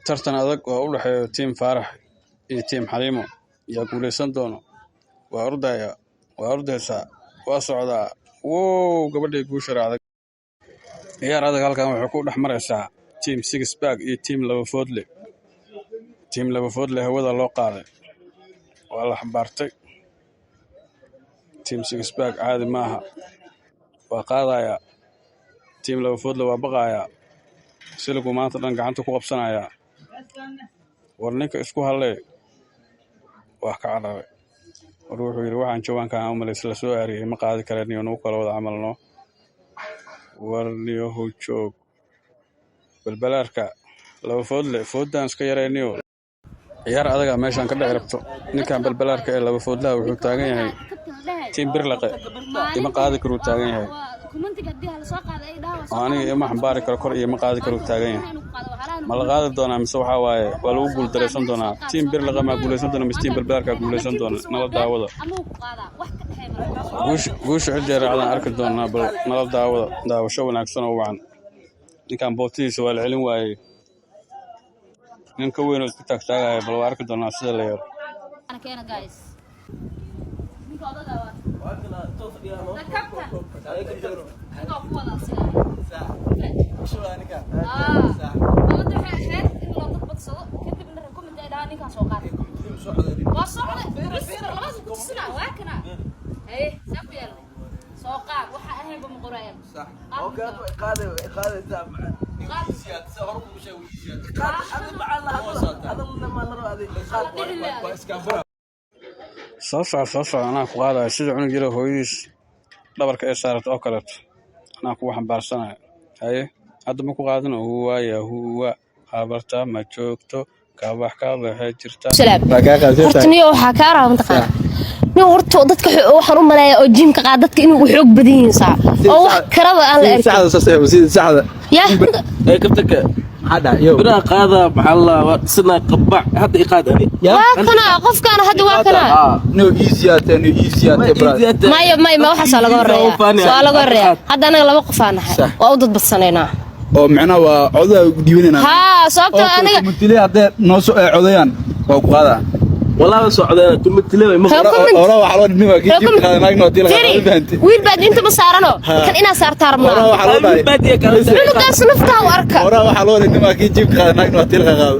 tartan adag oo u dhaxeeya tiim Faarax iyo tiim Xaliimo yaa guuleysan doono. Waa ordaysaa, waa socdaa. Wow, gabadhay guusha raacday. Ciyaar adag halkan waxay ku dhex maraysaa tiim Six Pack iyo tiim Laba Foodle. Tiim Laba Foodle hawada loo qaaday. Waa la xambaartay. Tiim Six Pack caadi maaha. Waa qaadaya. Tiim Laba Foodle waa baqaya. Siligu maanta dhan gacanta ku qabsanaya. War ninka isku halay wax ka cararay. War wuxuu yiri waxaan jawaankan u malays la soo aariyay ma qaadi kareen inuu kala wada camalno. War niyo joog balbalaarka Laba Foodle foodaan iska yareyniyo. Ciyaar adaga meeshan ka dhici rabto. Ninkan balbalaarka ee Laba Foodle wuxuu taagan yahay tiim Birlaqe ima qaadi karo taagan yahay. Aniga ima xambaari karo kor iyo ma qaadi karo taagan yahay. Ma la qaadi doonaa mise waxa waaye waa lagu guul dareysan doonaa. Tiim Birlaqe ma guuleysan doona mise tiim balbalaarka guuleysan doona. Nala daawada. Guusha cidii raacdan arki doonaa bal nala daawada. Daawasho wanaagsan oo wacan. Ninkan bootiisa waa la celin waayay. Ninka weyn oo isku taagtaagaya bal waa arki doonaa sida la yar. صفع أنا قاعد أشجع عنك جرا هويس دبر كأسارة أكلت أنا كوا حنبارسنا هاي هذا ما كوا قاعدنا هو خبرته ما شوكته كابح هجرته hortani waxa ka arag intaqaan nin horto dadka waxaan u maleeyaa oo jimka qaad dadka inuu xoog badan yihiin saa oo wax karaba aan la arkin saacada ya ay kabtaka hada yo bira qaada maxalla sina qabac hada iqaad ani waa kana qofkan hada waa kana no easy bra ma waxa laga horeeyaa hada anaga laba qof aan nahay oo u dad badsaneynaa oo macna waa codaa diiwanayna ha sababta aniga mutile hada noo soo codayaan oo ku qaada والله سعودنا كل متلي ما ورا وحلو دنيا كي جيب قادناك نوتي لا فهمتي ويل بعد انت ما سارنو كان انا صار تارما ورا وحلو بعد كان سنفتا واركا ورا وحلو دنيا كي جيب قادناك نوتي لا